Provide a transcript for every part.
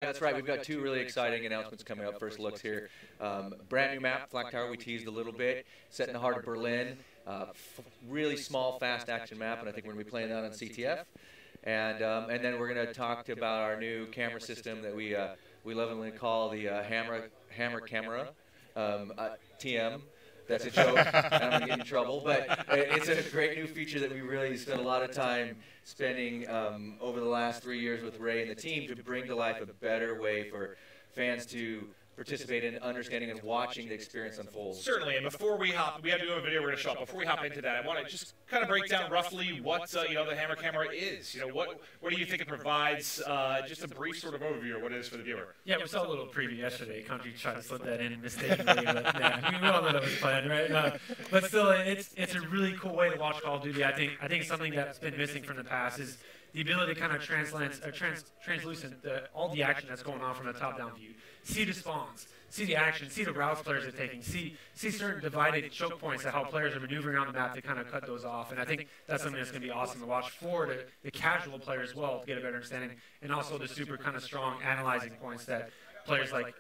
That's right. We've got two really exciting announcements coming up. First looks here. Brand new map, Flak Tower, we teased a little bit. Set in the heart of Berlin. Really small, fast action map, and I think we're going to be playing that on CTF. And then we're going to talk about our new camera system that we lovingly call the Hammer Camera, TM. That's a joke, and I'm going to get in trouble. But it's a great new feature that we really spent a lot of time spending over the last 3 years with Ray and the team to bring to life a better way for fans to participate in understanding and watching the experience unfold. Certainly, and before we hop, we have to do a video we're going to show up. Before we hop into that, I want to just kind of break down roughly what the Hammer Camera is. What do you think it provides? Just a brief sort of overview of what it is for the viewer. Yeah, we saw a little preview yesterday. Country tried to slip that in mistakenly, but yeah, we all know that was planned, right? But still, it's a really cool way to watch Call of Duty. I think something that's been missing from the past is the ability to kind of translucent all the action that's going on from the top-down view. See the spawns, see the action, see the routes players are taking, see certain divided choke points that how players are maneuvering on the map to kind of cut those off. And I think that's something that's going to be awesome to watch for the casual player as well to get a better understanding, and also the super kind of strong analyzing points that players like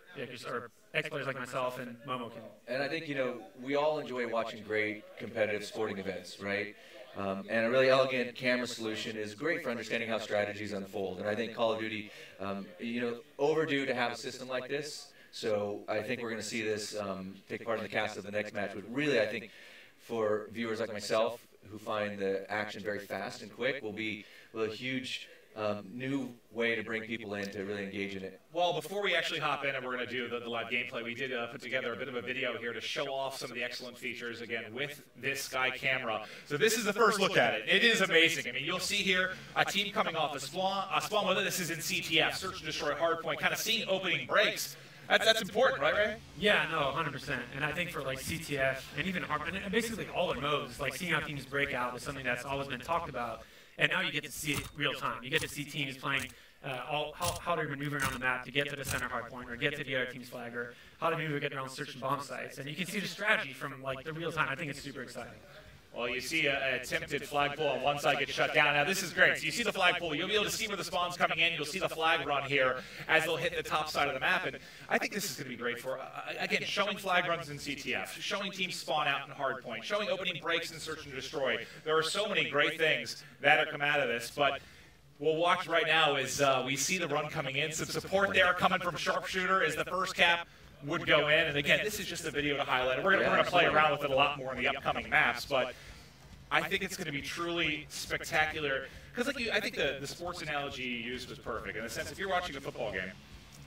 or ex-players like myself and Momo can. And I think, we all enjoy watching great competitive sporting events, right? And a really elegant camera solution is great for understanding how strategies unfold. And I think Call of Duty, overdue to have a system like this. So I think we're going to see this take part in the cast of the next match. But really, I think for viewers like myself who find the action very fast and quick, will be a huge new way to bring people in to really engage in it. Well, before we actually hop in and we're going to do the live gameplay, we did put together a bit of a video here to show off some of the excellent features, again, with this Sky camera. So this is the first look at it. It is amazing. I mean, you'll see here a team coming off a spawn, whether this is in CTF, Search and Destroy Hardpoint, kind of seeing opening breaks. That's important, right, Ray? Yeah, no, 100%. And I think for like CTF and even Hardpoint, and basically all the modes, like seeing how teams break out is something that's always been talked about. And now you get to see it real time. You get to see teams playing how they're maneuvering on the map to get to the center hard point or get to the other team's flag, or how to maneuver get around search and bomb sites. And you can see the strategy from like the real time. I think it's super exciting. Well, you see an attempted flag pull on one side get shut down. Now, this is great. So you see the flag pull. You'll be able to see where the spawn's coming in. You'll see the flag run here as they'll hit the top side of the map. And I think this is going to be great for, again, showing flag runs in CTF, showing teams spawn out in hardpoint, showing opening breaks in Search and Destroy. There are so many great things that are come out of this. But we'll watch right now as we see the run coming in. Some support there coming from Sharpshooter as the first cap would go in. And again, this is just a video to highlight it. We're going to play around with it a lot more in the upcoming maps, but I think it's going to be truly spectacular. Because I think the sports analogy you used was perfect. In the sense, if you're watching a football game,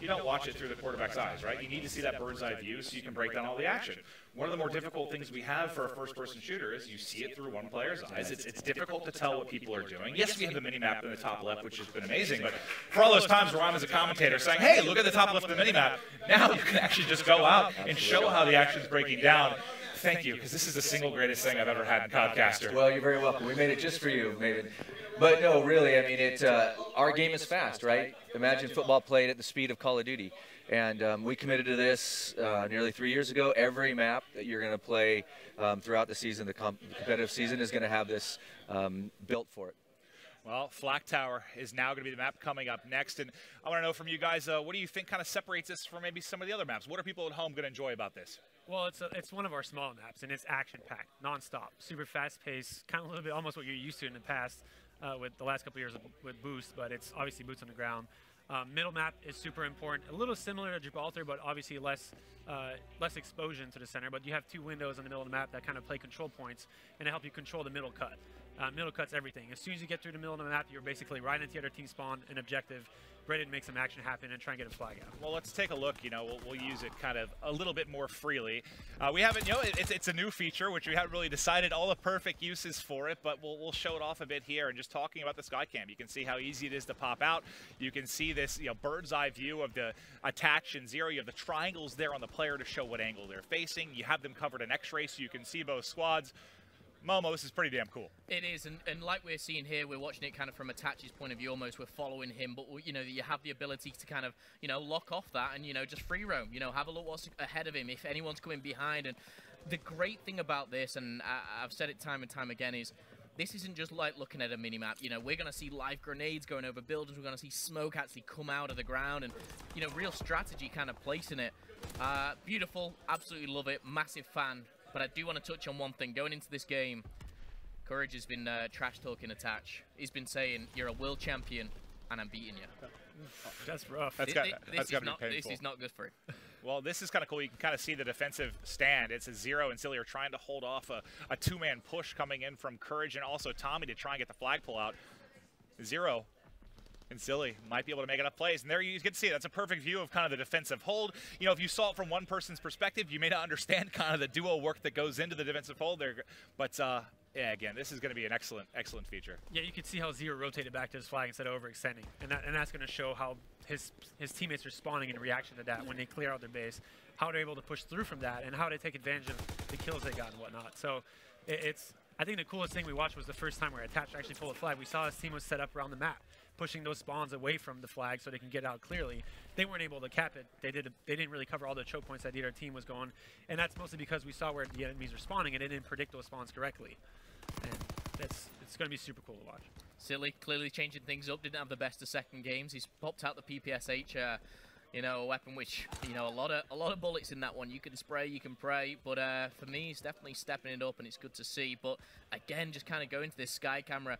you don't watch it through the quarterback's eyes, right? You need to see that bird's eye view so you can break down all the action. One of the more difficult things we have for a first-person shooter is you see it through one player's eyes. It's difficult to tell what people are doing. Yes, we have the mini-map in the top left, which has been amazing, but for all those times where I'm as a commentator saying, hey, look at the top left of the mini-map, now you can actually just go out and show how the action's breaking down. Thank you, because this is the single greatest thing I've ever had in Codcaster. Well, you're very welcome. We made it just for you, Maven. But no, really, I mean, our game is fast, right? Imagine football played at the speed of Call of Duty. And we committed to this nearly 3 years ago. Every map that you're going to play throughout the season, the competitive season, is going to have this built for it. Well, Flak Tower is now going to be the map coming up next. And I want to know from you guys, what do you think kind of separates this from maybe some of the other maps? What are people at home going to enjoy about this? Well, it's one of our smaller maps, and it's action-packed, non-stop, super fast-paced, kind of a little bit almost what you're used to in the past with the last couple of years with Boost, but it's obviously boots on the ground. Middle map is super important, a little similar to Gibraltar, but obviously less exposure to the center. But you have two windows in the middle of the map that kind of play control points, and they help you control the middle cut. Middle cut's everything. As soon as you get through the middle of the map, you're basically right into the other team spawn, an objective, ready to make some action happen and try and get a flag out. Well, let's take a look. We'll use it kind of a little bit more freely. We haven't, it's a new feature, which we haven't really decided all the perfect uses for it, but we'll show it off a bit here. And just talking about the Skycam, you can see how easy it is to pop out. You can see this, bird's eye view of the attach and zero. You have the triangles there on the player to show what angle they're facing. You have them covered in X-ray, so you can see both squads. Momo, this is pretty damn cool. It is, and like we're seeing here, we're watching it kind of from Attach's point of view, almost we're following him, but you have the ability to kind of, lock off that and, just free roam, have a look what's ahead of him, if anyone's coming behind. And the great thing about this, and I've said it time and time again, is this isn't just like looking at a mini-map. You know, we're going to see live grenades going over buildings. We're going to see smoke actually come out of the ground and, you know, real strategy kind of placing it. Beautiful. Absolutely love it. Massive fan. But I do want to touch on one thing. Going into this game, Courage has been trash-talking Attach. He's been saying, you're a world champion, and I'm beating you. That's rough. That's got to be painful. This is not good for him. Well, this is kind of cool. You can kind of see the defensive stand. It's a 0, and Silly are trying to hold off a two-man push coming in from Courage and also Tommy to try and get the flag pull out. 0. And Silly might be able to make enough plays. And there you get to see it. That's a perfect view of kind of the defensive hold. You know, if you saw it from one person's perspective, you may not understand kind of the duo work that goes into the defensive hold there. But, yeah, again, this is going to be an excellent feature. Yeah, you can see how Zero rotated back to his flag instead of overextending. And that's going to show how his teammates are responding in reaction to that when they clear out their base, how they're able to push through from that, and how they take advantage of the kills they got and whatnot. So I think the coolest thing we watched was the first time where Attach actually pulled a flag. We saw his team was set up around the map, pushing those spawns away from the flag so they can get out clearly. They weren't able to cap it. They didn't really cover all the choke points that the other team was going, and that's mostly because we saw where the enemies were spawning and they didn't predict those spawns correctly. And it's going to be super cool to watch. Silly, clearly changing things up. Didn't have the best of second games. He's popped out the PPSH, you know, a weapon which, you know, a lot of bullets in that one. You can spray, you can pray, but for me, he's definitely stepping it up, and it's good to see. But again, just kind of going to this sky camera,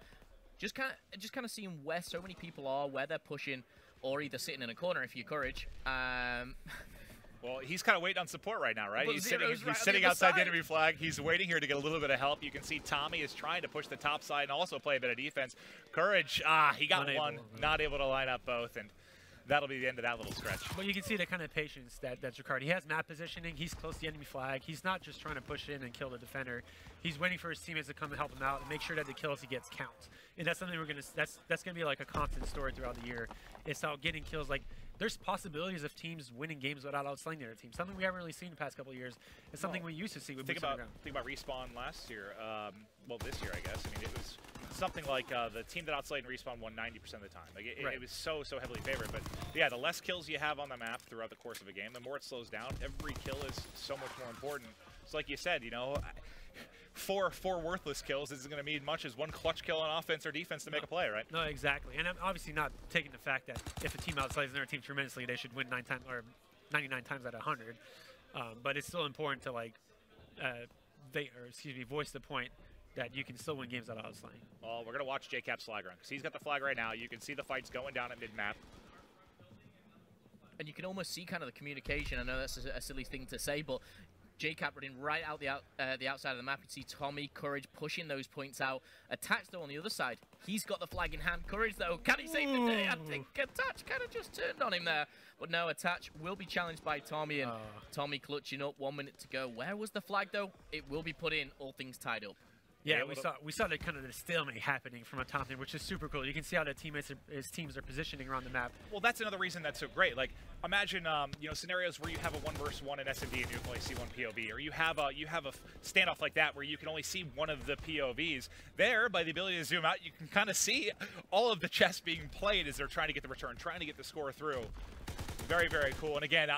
just kind of seeing where so many people are, where they're pushing, or either sitting in a corner if you're Courage. Well, he's kind of waiting on support right now, right? Well, He's right sitting outside the enemy flag. He's waiting here to get a little bit of help. You can see Tommy is trying to push the top side and also play a bit of defense. Courage, he got one, not able to line up both, and that'll be the end of that little stretch. But you can see the kind of patience that's required. He has map positioning. He's close to the enemy flag. He's not just trying to push in and kill the defender. He's waiting for his teammates to come and help him out and make sure that the kills he gets count. And that's something that's gonna be like a constant story throughout the year. It's how getting kills, like, there's possibilities of teams winning games without outslaying their team. Something we haven't really seen the past couple of years. It's something we used to see with think about Respawn last year. Well, this year, I guess. I mean, it was something like the team that outslayed and Respawn won 90% of the time. Like it was so heavily favored. But yeah, the less kills you have on the map throughout the course of a game, the more it slows down. Every kill is so much more important. So like you said, you know, four worthless kills isn't going to mean much as one clutch kill on offense or defense to make a play, right? No, exactly. And I'm obviously not taking the fact that if a team outslays another team tremendously, they should win 9 times or 99 times out of 100. But it's still important to voice the point that you can still win games without outslaying. Well, we're going to watch JCap's flag run because he's got the flag right now. You can see the fights going down at mid-map. And you can almost see kind of the communication. I know that's a silly thing to say, but JCap running right out the outside of the map. You see Tommy, Courage pushing those points out. Attach, though, on the other side. He's got the flag in hand. Courage, though, can he save the day? I think Attach kind of just turned on him there. But no, Attach will be challenged by Tommy, and Tommy clutching up. 1 minute to go. Where was the flag, though? It will be put in, all things tied up. Yeah, we saw the kind of the stalemate happening from a top thing, which is super cool. You can see how his teams are positioning around the map. Well, that's another reason that's so great. Like, imagine you know, scenarios where you have a 1 versus 1 in S&D and you can only see one POV, or you have a standoff like that where you can only see one of the POVs. There, by the ability to zoom out, you can kind of see all of the chess being played as they're trying to get the return, trying to get the score through. Very cool. And again,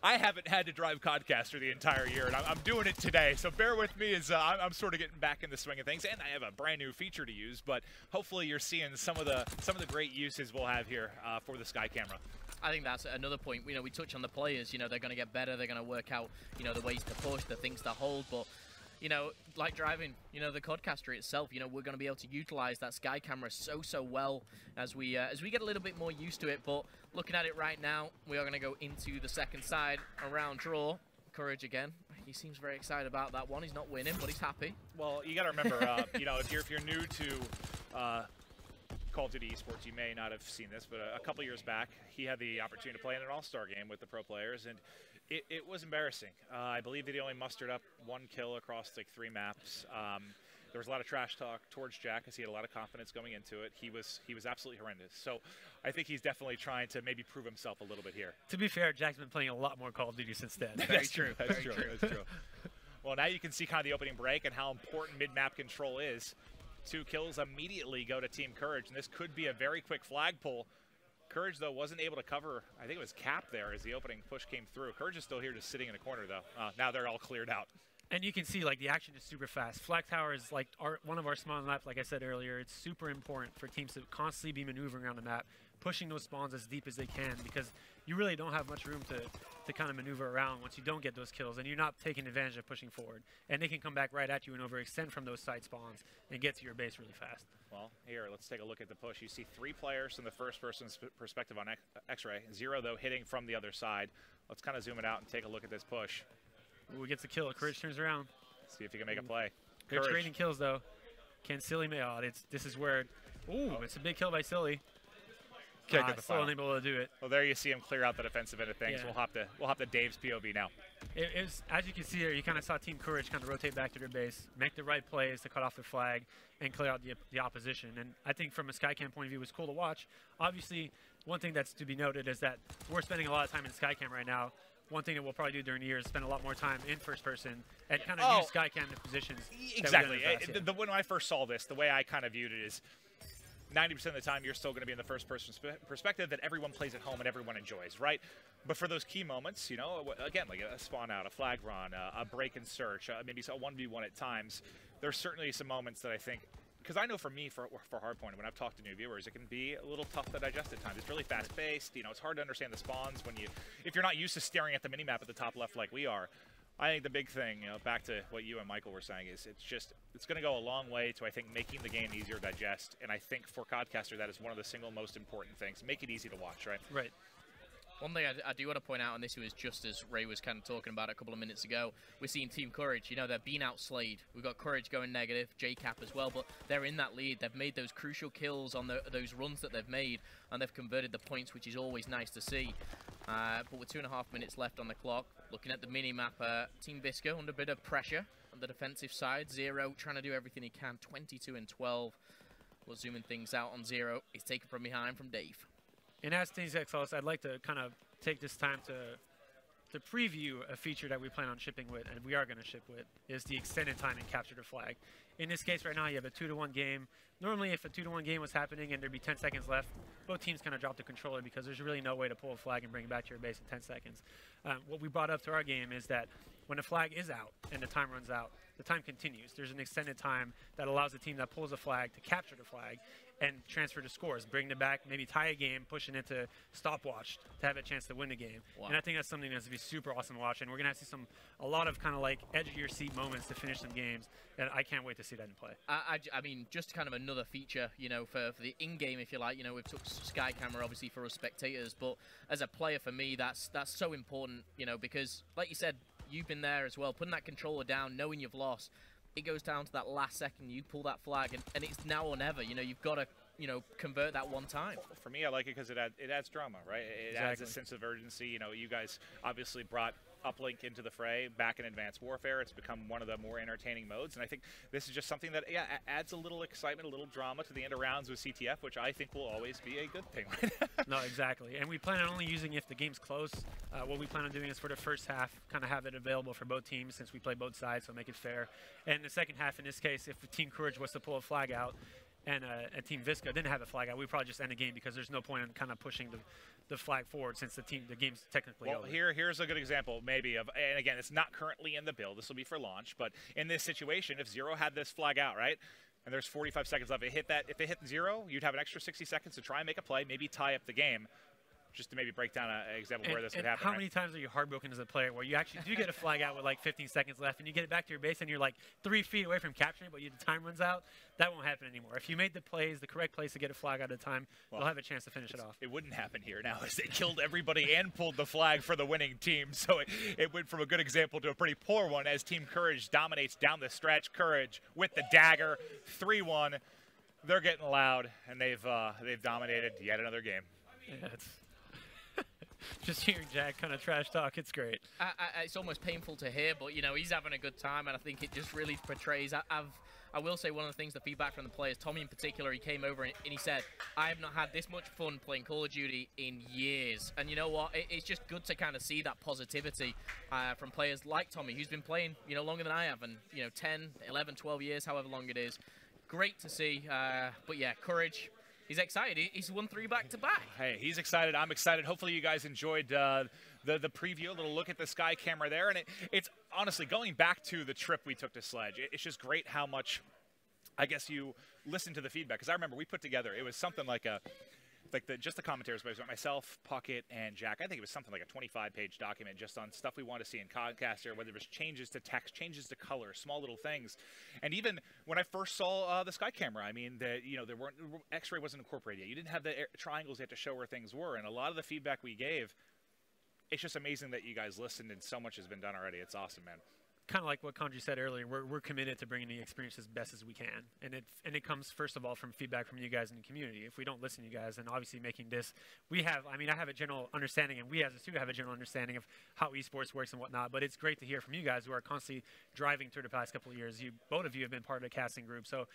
I haven't had to drive Codcaster the entire year, and I'm doing it today. So bear with me as I'm sort of getting back in the swing of things, and I have a brand new feature to use. But hopefully, you're seeing some of the great uses we'll have here for the Sky Camera. I think that's another point. You know, we touch on the players. You know, they're going to get better. They're going to work out, you know, the ways to push, the things to hold, but. You know, like driving, you know, the Codcaster itself, you know, we're going to be able to utilize that Sky Camera so well as we get a little bit more used to it. But looking at it right now, we are going to go into the second side, around draw. Courage again. He seems very excited about that one. He's not winning, but he's happy. Well, you got to remember, you know, if you're new to Call of Duty Esports, you may not have seen this, but a couple years back, he had the opportunity to play in an all-star game with the pro players, and it was embarrassing. I believe that he only mustered up 1 kill across like 3 maps. There was a lot of trash talk towards Jack because he had a lot of confidence going into it. He was absolutely horrendous. So I think he's definitely trying to maybe prove himself a little bit here. To be fair, Jack's been playing a lot more Call of Duty since then. That's true. That's true. Well, now you can see kind of the opening break and how important mid-map control is. 2 kills immediately go to Team Courage, and this could be a very quick flag pull. Courage, though, wasn't able to cover, I think it was Cap there as the opening push came through. Courage is still here just sitting in a corner, though. Now they're all cleared out. And you can see, like, the action is super fast. Flag tower is like one of our small maps, like I said earlier. It's super important for teams to constantly be maneuvering around the map, pushing those spawns as deep as they can, because you really don't have much room to kind of maneuver around once you don't get those kills, and you're not taking advantage of pushing forward. And they can come back right at you and overextend from those side spawns and get to your base really fast. Well, here, let's take a look at the push. You see 3 players from the first person's perspective on X-Ray. 0, though, hitting from the other side. Let's kind of zoom it out and take a look at this push. Ooh, gets a kill. Courage turns around. See if he can make a play. They're trading kills, though. Can Silly make? Oh, this is where. Ooh, it's a big kill by Silly. Can't get the still final. unable to do it. Well, there you see him clear out the defensive end of things. Yeah. We'll hop to Dave's POV now. It was, as you can see there, you kind of saw Team Courage kind of rotate back to their base, make the right plays to cut off their flag, and clear out the opposition. And I think from a Skycam point of view, it was cool to watch. Obviously, one thing that's to be noted is that we're spending a lot of time in Skycam right now. One thing that we'll probably do during the year is spend a lot more time in first person and kind of use Skycam to positions. Exactly. When I first saw this, the way I kind of viewed it is 90% of the time you're still going to be in the first person perspective that everyone plays at home and everyone enjoys, right? But for those key moments, you know, again, like a spawn out, a flag run, a break and search, maybe a 1v1 at times, there's certainly some moments that I think, because I know for me, for Hardpoint, when I've talked to new viewers, it can be a little tough to digest at times. It's really fast-paced. You know, it's hard to understand the spawns if you're not used to staring at the minimap at the top left like we are. I think the big thing, you know, back to what you and Michael were saying, is it's going to go a long way to, I think, making the game easier to digest. And I think for Codcaster, that is one of the single most important things. Make it easy to watch, right? Right. One thing I do want to point out, and this was just as Ray was kind of talking about a couple of minutes ago, we're seeing Team Courage. You know, they're being outslayed. We've got Courage going negative, JCap as well, but they're in that lead. They've made those crucial kills on those runs that they've made, and they've converted the points, which is always nice to see. But with 2.5 minutes left on the clock, looking at the mini-map, Team Visco under a bit of pressure on the defensive side. 0 trying to do everything he can, 22 and 12. We're zooming things out on 0. He's taken from behind from Dave. And as things get close, I'd like to kind of take this time to preview a feature that we plan on shipping with, and we are going to ship with, is the extended time and capture the flag. In this case right now, you have a 2-to-1 game. Normally, if a 2-to-1 game was happening and there'd be 10 seconds left, both teams kind of drop the controller because there's really no way to pull a flag and bring it back to your base in 10 seconds. What we brought up to our game is that when the flag is out and the time runs out, the time continues. There's an extended time that allows the team that pulls a flag to capture the flag and transfer the scores, bring it back, maybe tie a game, push it into stopwatch to have a chance to win the game. Wow. And I think that's something that's going to be super awesome to watch. And we're going to see a lot of kind of like edge of your seat moments to finish some games. And I can't wait to see that in play. I mean, just kind of another feature, you know, for the in-game, if you like. You know, we've took Sky Camera obviously for us spectators, but as a player for me, that's so important, you know, because like you said, you've been there as well, putting that controller down, knowing you've lost. It goes down to that last second, you pull that flag, and it's now or never. You know, you've got to, you know, convert that one time. For me, I like it because it adds drama, right? It adds a sense of urgency. You know, you guys obviously brought Uplink into the fray back in Advanced Warfare. It's become one of the more entertaining modes, and I think this is just something that, yeah, adds a little excitement, a little drama to the end of rounds with CTF, which I think will always be a good thing. No, exactly. And we plan on only using if the game's close. What we plan on doing is for the first half, kind of have it available for both teams since we play both sides, so make it fair. And the second half, in this case, if Team Courage was to pull a flag out, and Team Visco didn't have a flag out, we'd probably just end the game because there's no point in kind of pushing the flag forward since the game's technically over. Here's a good example maybe of, and again, it's not currently in the build, this will be for launch, but in this situation, if 0 had this flag out, right, and there's 45 seconds left, if it hit 0, you'd have an extra 60 seconds to try and make a play, maybe tie up the game. Just to maybe break down an example where this could happen. How many times are you heartbroken as a player where you actually do get a flag out with like 15 seconds left and you get it back to your base and you're like 3 feet away from capturing it, but the time runs out? That won't happen anymore. If you made the correct plays to get a flag out at a time, you'll have a chance to finish it off. It wouldn't happen here now as they killed everybody and pulled the flag for the winning team. So it went from a good example to a pretty poor one as Team Courage dominates down the stretch. Courage with the dagger, 3-1. They're getting loud, and they've dominated yet another game. Yeah, just hearing Jack kind of trash talk, it's great. It's almost painful to hear, but, you know, he's having a good time, and I think it just really portrays. I will say one of the things, the feedback from the players, Tommy in particular, he came over and he said, I have not had this much fun playing Call of Duty in years. And you know what? It's just good to kind of see that positivity from players like Tommy, who's been playing, you know, longer than I have, and, you know, 10, 11, 12 years, however long it is. Great to see. But, yeah, Courage, He's excited. He's won 3 back-to-back. Hey, he's excited. I'm excited. Hopefully you guys enjoyed the preview, a little look at the Sky camera there. And it's honestly, going back to the trip we took to Sledge, it's just great how much, I guess, you listen to the feedback. Because I remember we put together, it was something like just the commentators, but myself, Puckett, and Jack. I think it was something like a 25-page document just on stuff we want to see in Codcaster, whether it was changes to text, changes to color, small little things. And even when I first saw the Sky camera, I mean, there weren't X-ray wasn't incorporated yet. You didn't have the triangles yet to show where things were. And a lot of the feedback we gave, it's just amazing that you guys listened, and so much has been done already. It's awesome, man. Kind of like what Kanji said earlier, we're committed to bringing the experience as best as we can, and it comes first of all from feedback from you guys in the community. If we don't listen to you guys, and obviously making this, I have a general understanding, and we as a studio have a general understanding of how esports works and whatnot. But it's great to hear from you guys who are constantly driving through the past couple of years. Both of you have been part of the casting group, so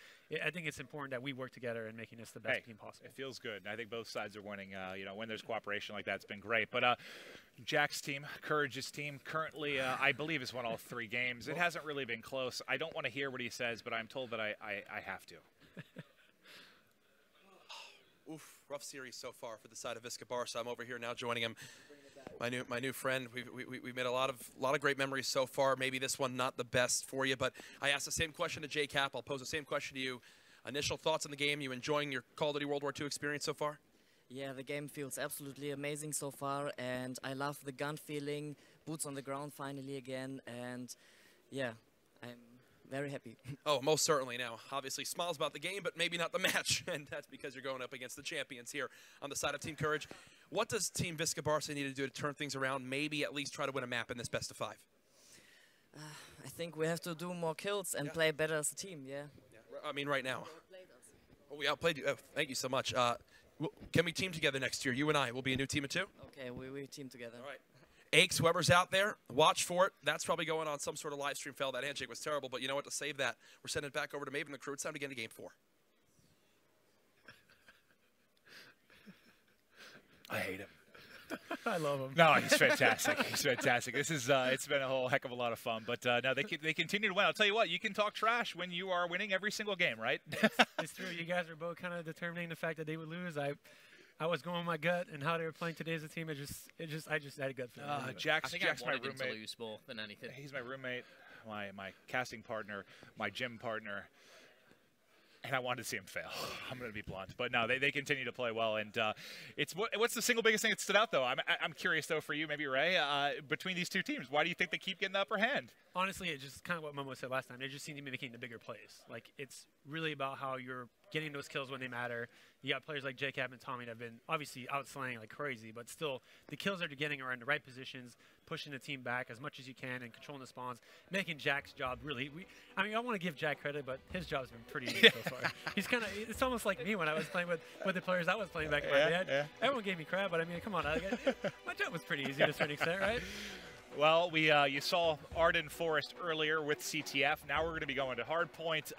I think it's important that we work together in making this the best team possible. It feels good, and I think both sides are winning. When there's cooperation like that, it's been great. But Jack's team, Courage's team, currently, I believe, has won all 3 games. It hasn't really been close. I don't want to hear what he says, but I'm told that I have to. Oof, rough series so far for the side of Visca Barca. I'm over here now joining him. My new friend. We've made a lot of great memories so far. Maybe this one not the best for you, but I asked the same question to Jay Cap. I'll pose the same question to you. Initial thoughts on the game? You enjoying your Call of Duty World War II experience so far? Yeah, the game feels absolutely amazing so far, and I love the gun feeling, boots on the ground finally again, and yeah, I'm very happy. Oh, most certainly. Now, obviously smiles about the game, but maybe not the match, and that's because you're going up against the champions here on the side of Team Courage. What does Team Visca Barca need to do to turn things around, maybe at least try to win a map in this best of 5? I think we have to do more kills and play better as a team, yeah. I mean, right now. Oh, we outplayed you. Oh, thank you so much. Can we team together next year? You and I will be a new team of 2? Okay, we team together. All right. Aches, whoever's out there, watch for it. That's probably going on some sort of live stream fail. That handshake was terrible, but you know what? To save that, we're sending it back over to Maven and the crew. It's time to get into Game 4. I hate him. I love him. No, he's fantastic. He's fantastic. This is it's been a whole heck of a lot of fun. But no, they continue to win. I'll tell you what, you can talk trash when you are winning every single game, right? It's true. You guys are both kind of determining the fact that they would lose. I was going with my gut and how they were playing today as a team. I just had a gut feeling. Jack's my him roommate. to lose more than anything. He's my roommate, my casting partner, my gym partner. And I wanted to see him fail. I'm going to be blunt, but no, they continue to play well. And what's the single biggest thing that stood out though? I'm curious though for you, maybe Ray, between these two teams, why do you think they keep getting the upper hand? Honestly, it's just kind of what Momo said last time. They just seem to be making the bigger plays. Like it's really about how you're getting those kills when they matter. You got players like JCap and Tommy that have been obviously outslaying like crazy, but still the kills they're getting are in the right positions, pushing the team back as much as you can and controlling the spawns, making Jack's job really. I want to give Jack credit, but his job's been pretty easy so far. He's kind of. It's almost like me when I was playing with the players I was playing back in my day. Yeah. Everyone gave me crap, but I mean, come on, my job was pretty easy to a certain extent, right? Well, you saw Arden Forest earlier with CTF. Now we're going to be going to Hardpoint.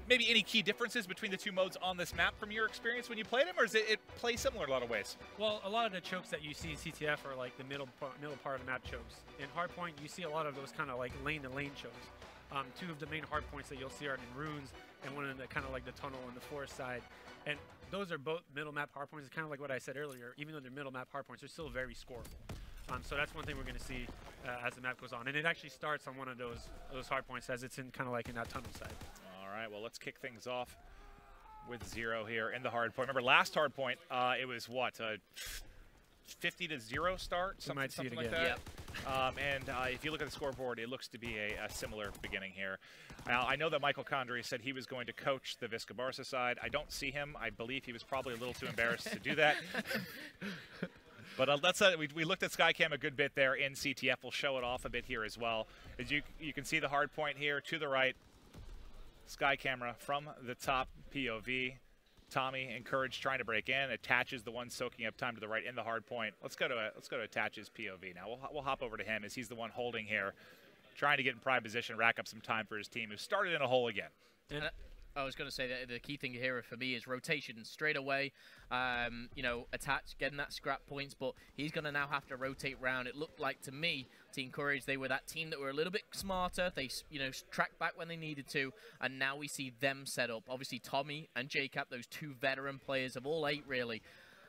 Maybe any key differences between the two modes on this map from your experience when you played them, or does it play similar in a lot of ways? Well, a lot of the chokes that you see in CTF are like the middle part of the map chokes. In Hardpoint, you see a lot of those kind of like lane-to-lane chokes. 2 of the main hardpoints that you'll see are in runes, and one in the kind of like the tunnel on the forest side. And those are both middle map hardpoints. It's kind of like what I said earlier. Even though they're middle map hardpoints, they're still very scoreable. So that's one thing we're going to see as the map goes on. And it actually starts on one of those hardpoints as it's in kind of like in that tunnel side. All right, well, let's kick things off with 0 here in the hardpoint. Remember, last hardpoint, it was what, 50-0 start? Something like that? Yep. And if you look at the scoreboard, it looks to be a similar beginning here. Now, I know that Michael Condry said he was going to coach the Visca Barca side. I don't see him. I believe he was probably a little too embarrassed to do that. But we looked at Skycam a good bit there in CTF. We'll show it off a bit here as well. As you can see the hard point here to the right. Sky camera from the top POV. Tommy and Courage trying to break in. Attaches the one soaking up time to the right in the hard point. Let's go to Attaches POV now. We'll hop over to him as he's the one holding here, trying to get in prime position, rack up some time for his team, who started in a hole again. I was going to say that the key thing here for me is rotation straight away. You know, attach, getting that scrap points, but he's going to now have to rotate round. It looked like to me, Team Courage, they were that team that were a little bit smarter. They, you know, tracked back when they needed to, and now we see them set up. Obviously, Tommy and JCap, those two veteran players of all 8, really.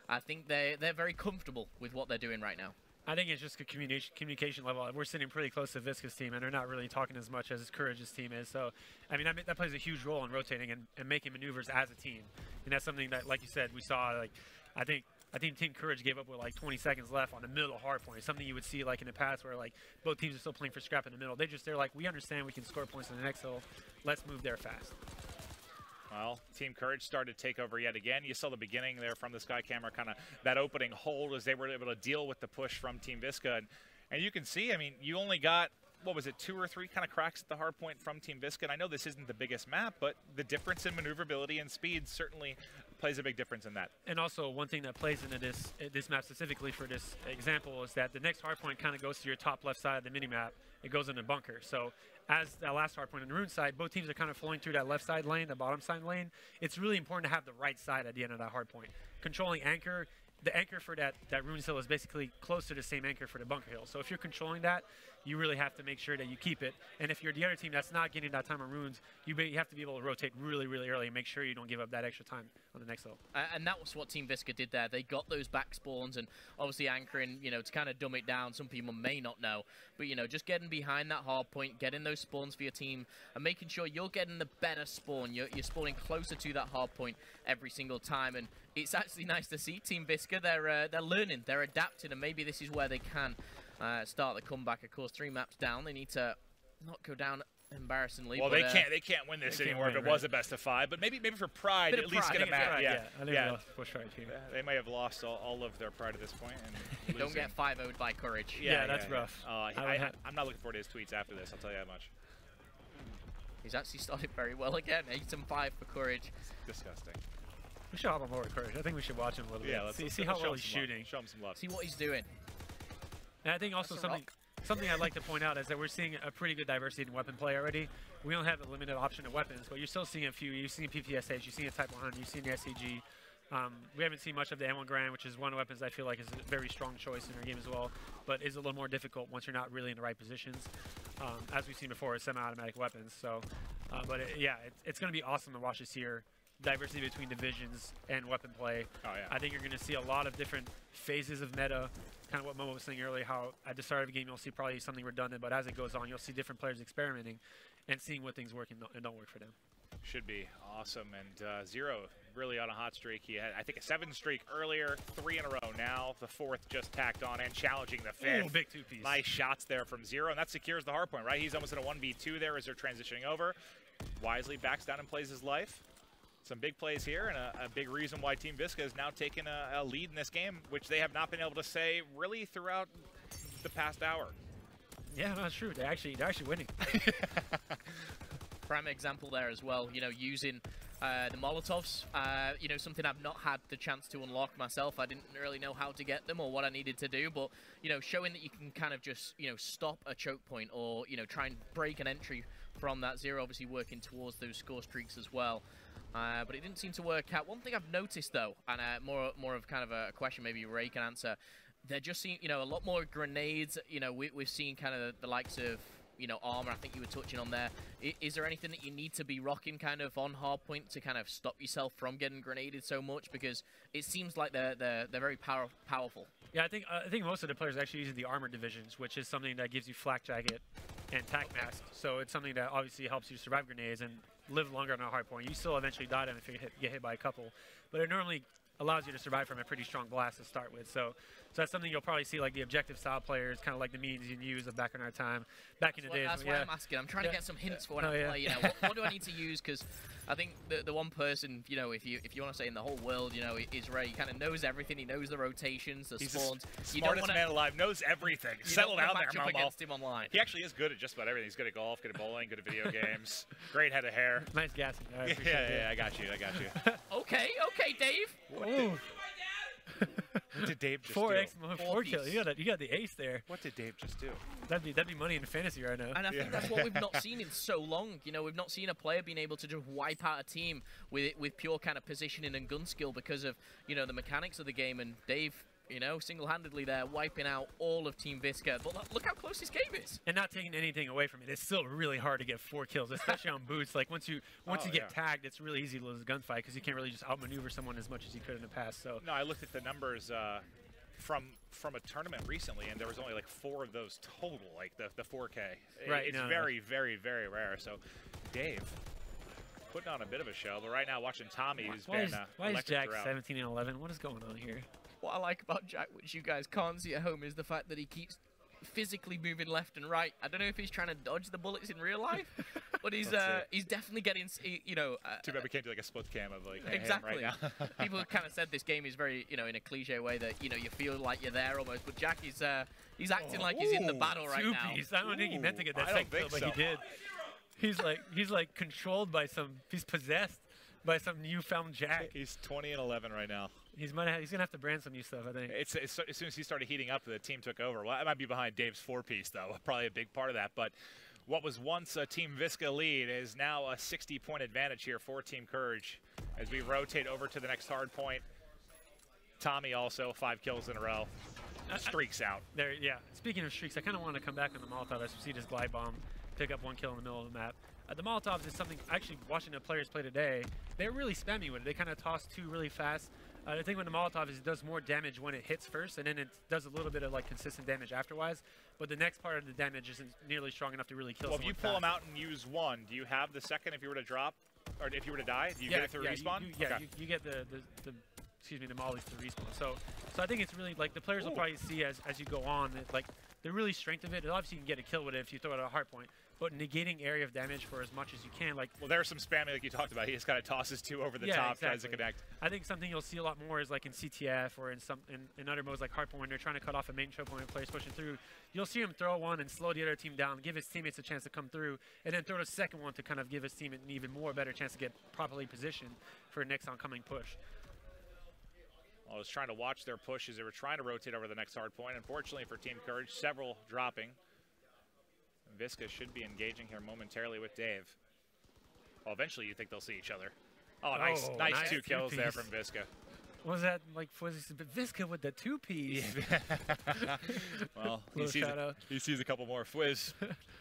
I think they're very comfortable with what they're doing right now. I think it's just a communication level. We're sitting pretty close to Visca's team, and they're not really talking as much as Courage's team is. So, I mean, that plays a huge role in rotating and making maneuvers as a team. And that's something that, like you said, we saw. Like, I think Team Courage gave up with like 20 seconds left on the middle hard point. Something you would see like in the past where like both teams are still playing for scrap in the middle. They're like, we understand we can score points in the next hill. Let's move there fast. Well, Team Courage started to take over yet again. You saw the beginning there from the sky camera, kind of that opening hold as they were able to deal with the push from Team Visca. And you can see, I mean, you only got, what was it, 2 or 3 kind of cracks at the hard point from Team Visca. And I know this isn't the biggest map, but the difference in maneuverability and speed certainly plays a big difference in that. And also, one thing that plays into this map specifically for this example is that the next hard point kind of goes to your top left side of the mini-map. It goes in a bunker. So as that last hard point on the rune side, both teams are kind of flowing through that left side lane, the bottom side lane. It's really important to have the right side at the end of that hard point. Controlling anchor, the anchor for that rune hill is basically close to the same anchor for the bunker hill. So if you're controlling that, you really have to make sure that you keep it. And if you're the other team that's not getting that time on runes, you have to be able to rotate really, really early and make sure you don't give up that extra time on the next hill. And that was what Team Visca did there. They got those back spawns and obviously anchoring, you know, to kind of dumb it down. Some people may not know, but, you know, just getting behind that hard point, getting those spawns for your team and making sure you're getting the better spawn. You're spawning closer to that hard point every single time. And it's actually nice to see Team Visca. They're learning, they're adapting, and maybe this is where they can start the comeback. Of course, 3 maps down. They need to not go down embarrassingly. Well, they can't win this anymore if it was a best of 5. But maybe for pride, at least get a map. Yeah, I think we'll push right here. They may have lost all of their pride at this point. And don't get 5-0'd by Courage. Yeah, that's rough. I'm not looking forward to his tweets after this. I'll tell you that much. He's actually started very well again. 8-5 for Courage. Disgusting. We should hop on more with Courage. I think we should watch him a little bit. Let's see how well he's shooting. Show him some love. See what he's doing. And I think also something I'd like to point out is that we're seeing a pretty good diversity in weapon play already. We don't have a limited option of weapons, but you're still seeing a few. You've seen PPSH, you've seen a Type 100, you've seen the SCG. We haven't seen much of the M1 Grand, which is one of the weapons I feel like is a very strong choice in our game as well, but is a little more difficult once you're not really in the right positions. As we've seen before, it's semi-automatic weapons. So, it's going to be awesome to watch this year. Diversity between divisions and weapon play. Oh, yeah. I think you're going to see a lot of different phases of meta. Kind of what Momo was saying earlier, how at the start of the game you'll see probably something redundant, but as it goes on, you'll see different players experimenting and seeing what things work and don't work for them. Should be awesome. And Zero really on a hot streak. He had, I think, a 7 streak earlier, 3 in a row now. The 4th just tacked on and challenging the 5th. Ooh, big 2-piece. Nice shots there from Zero, and that secures the hard point, right? He's almost in a 1v2 there as they're transitioning over. Wisely backs down and plays his life. Some big plays here, and a big reason why Team Visca is now taking a lead in this game, which they have not been able to say really throughout the past hour. Yeah, that's true. They're actually winning. Prime example there as well. You know, using the Molotovs. You know, something I've not had the chance to unlock myself. I didn't really know how to get them or what I needed to do, but you know, showing that you can kind of just stop a choke point or try and break an entry from that. Zero obviously working towards those score streaks as well. But it didn't seem to work out. One thing I've noticed though, and more of kind of a question maybe Ray can answer, they're just seeing a lot more grenades. We've seen kind of the likes of Armor. I think you were touching on there. Is there anything that you need to be rocking kind of on hardpoint to kind of stop yourself from getting grenaded so much? Because it seems like they're very powerful. Yeah, I think most of the players are actually using the armor divisions, which is something that gives you flak jacket and tac mask. So it's something that obviously helps you survive grenades and live longer on a hard point. You still eventually die them if you get hit by a couple, but it normally allows you to survive from a pretty strong blast to start with. So that's something you'll probably see like the objective style players, kind of like the memes you use of back in our time, back in the days. That's why I'm asking. I'm trying to get some hints for when I play. What do I need to use? Because I think the one person, if you want to say in the whole world, is Ray. He kind of knows everything. He knows the rotations, the spawns. The smartest man alive, knows everything. Settle down there, Momo. Against him online. He actually is good at just about everything. He's good at golf, good at bowling, good at video games. Great head of hair. Nice gassing. Yeah, I got you. Okay, Dave. Ooh. What did Dave just Four do? X, four kills. You got the ace there. What did Dave just do? That'd be money in fantasy right now. And I think that's what we've not seen in so long. You know, we've not seen a player being able to just wipe out a team with pure kind of positioning and gun skill because of, you know, the mechanics of the game. And Dave, you know, single-handedly there, wiping out all of Team Visca. But look how close this game is. And not taking anything away from it, it's still really hard to get 4 kills, especially on boots. Like once you get tagged, it's really easy to lose a gunfight because you can't really just outmaneuver someone as much as you could in the past. So no, I looked at the numbers from a tournament recently, and there was only like 4 of those total, like the 4K. Right, It's very, very, very rare. So Dave putting on a bit of a show, but right now watching Tommy, who's been why is Jack throughout. 17 and 11? What is going on here? What I like about Jack, which you guys can't see at home, is the fact that he keeps physically moving left and right. I don't know if he's trying to dodge the bullets in real life, but he's definitely getting, you know. Too bad we can't do like a split cam of like exactly. him right now. People kind of said this game is very, you know, in a cliche way that, you know, you feel like you're there almost, but Jack is he's acting like he's in the battle right now. Two-piece. I don't think he meant to get that I second don't kill, think but he did. He's like controlled by he's possessed by some newfound Jack. He's 20 and 11 right now. He's gonna have to brand some new stuff, I think. It's as soon as he started heating up, the team took over. Well, I might be behind Dave's 4-piece though, probably a big part of that. But what was once a Team Visca lead is now a 60-point advantage here for Team Courage as we rotate over to the next hard point. Tommy also 5 kills in a row. Streaks out. There, yeah. Speaking of streaks, I kind of want to come back on the Molotov as we see this glide bomb pick up 1 kill in the middle of the map. The Molotovs is something, actually watching the players play today, they're really spammy with it. They kind of toss 2 really fast. The thing with the Molotov is it does more damage when it hits first, and then it does a little bit of like consistent damage afterwards. But the next part of the damage isn't nearly strong enough to really kill someone. Well, if you pull them out and use 1, do you have the second if you were to drop? Or if you were to die, do you get it through respawn? You get the mollies to respawn. So I think it's really like the players will probably see as you go on, like the really strength of it. Obviously, you can get a kill with it if you throw it at a hard point, but negating area of damage for as much as you can. Like, well, there's some spamming like you talked about. He just kind of tosses 2 over the top, tries to connect. I think something you'll see a lot more is like in CTF or in other modes like hardpoint when they're trying to cut off a main choke point when players pushing through. You'll see him throw 1 and slow the other team down, give his teammates a chance to come through, and then throw the second one to kind of give his team an even more better chance to get properly positioned for a next oncoming push. I was trying to watch their push as they were trying to rotate over the next hard point. Unfortunately for Team Courage, several dropping. Visca should be engaging here momentarily with Dave. Well, eventually you think they'll see each other. Oh, nice 2 kills there from Visca. Was that like Visca with the 2-piece? Well, he sees a couple more. Fwiz,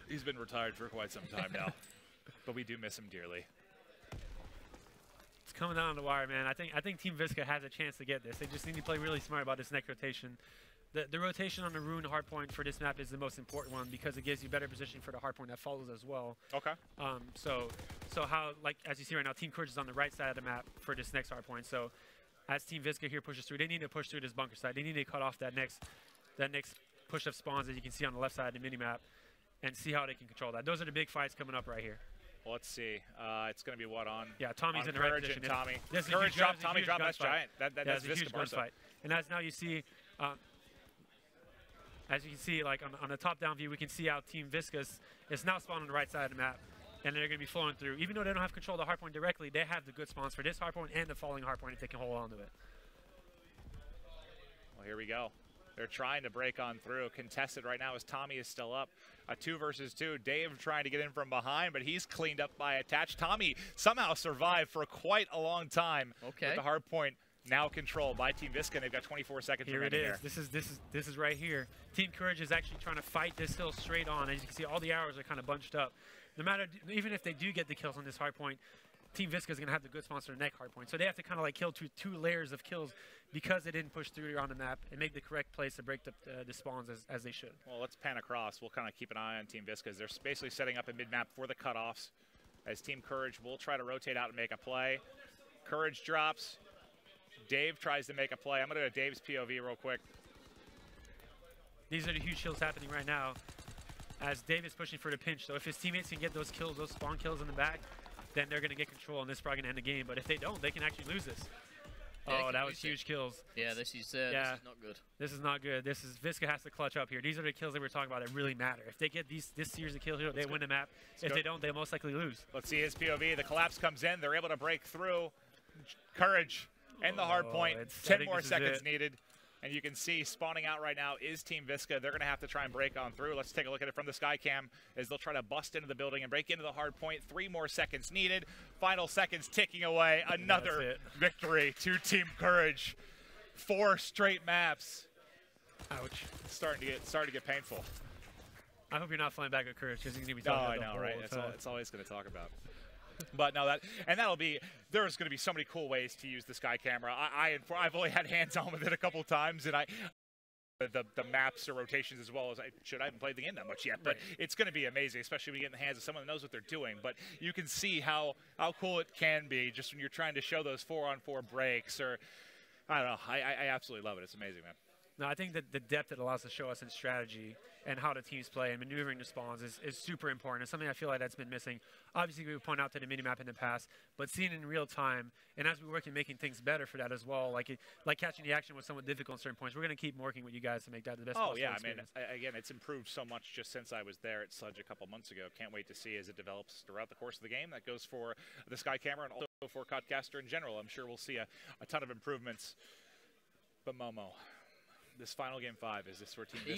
he's been retired for quite some time now, but we do miss him dearly. It's coming down the wire, man. I think Team Visca has a chance to get this. They just need to play really smart about this next rotation. The rotation on the Rune hardpoint for this map is the most important one because it gives you better position for the hardpoint that follows as well. Okay. So how, like as you see right now, Team Courage is on the right side of the map for this next hardpoint. So as Team Visca here pushes through, they need to push through this bunker side. They need to cut off that next push of spawns that you can see on the left side of the minimap and see how they can control that. Those are the big fights coming up right here. Well, let's see. It's going to be what on? Yeah, Tommy's on in the right Courage position. and Tommy. This Courage drop, Tommy drop. That's giant. That's a huge gunfight. And as now you see, as you can see, like on the top-down view, we can see how Team Visca's is now spawned on the right side of the map, and they're going to be flowing through. Even though they don't have control of the hardpoint directly, they have the good spawns for this hardpoint and the falling hardpoint if they can hold on to it. Well, here we go. They're trying to break on through. Contested right now as Tommy is still up. A 2 versus 2. Dave trying to get in from behind, but he's cleaned up by attached. Tommy somehow survived for quite a long time. Okay. With the hard point now controlled by Team Visca. They've got 24 seconds remaining here. This is right here. Team Courage is actually trying to fight this hill straight on. As you can see, all the arrows are kind of bunched up. No matter, even if they do get the kills on this hard point, Team Visca is going to have the good spawns for the neck hard point. So they have to kind of like kill two layers of kills because they didn't push through on the map and make the correct place to break the spawns as they should. Well, let's pan across. We'll kind of keep an eye on Team Visca. They're basically setting up a mid-map for the cutoffs. As Team Courage will try to rotate out and make a play. Courage drops. Dave tries to make a play. I'm going to go to Dave's POV real quick. These are the huge kills happening right now as Dave is pushing for the pinch. So if his teammates can get those kills, those spawn kills in the back, then they're going to get control, and this is probably going to end the game. But if they don't, they can actually lose this. Yeah, that was huge kills. Yeah, this is not good. This is not good. Visca has to clutch up here. These are the kills that we're talking about that really matter. If they get this series of kills here, they win the map. If they don't, they most likely lose. Let's see his POV. The collapse comes in. They're able to break through. Courage And the hard point, I 10 think more this is seconds it. needed. And you can see spawning out right now is Team Visca. They're going to have to try and break on through. Let's take a look at it from the sky cam as they'll try to bust into the building and break into the hard point. 3 more seconds needed. Final seconds ticking away. Another victory to Team Courage. 4 straight maps. Ouch. It's starting to get painful. I hope you're not flying back at Courage because he's going to be No, talking I about know, the right? whole That's all he's going to talk about. But no, that'll be. There's going to be so many cool ways to use the sky camera. I've only had hands on with it a couple times, and the maps or rotations as well as I haven't played the game that much yet, but it's going to be amazing, especially when you get in the hands of someone that knows what they're doing. But you can see how cool it can be just when you're trying to show those 4-on-4 breaks, or I don't know. I absolutely love it. It's amazing, man. No, I think that the depth it allows to show us in strategy and how the teams play and maneuvering the spawns is super important. It's something I feel like that's been missing. Obviously, we would point out to the minimap in the past, but seeing it in real time, and as we work in making things better for that as well, like catching the action was somewhat difficult at certain points. We're going to keep working with you guys to make that the best possible experience. I mean, again, it's improved so much just since I was there at Sludge a couple months ago. Can't wait to see as it develops throughout the course of the game. That goes for the Sky Camera and also for Codcaster in general. I'm sure we'll see a ton of improvements. But Momo, this final game 5, is this for Team Visca?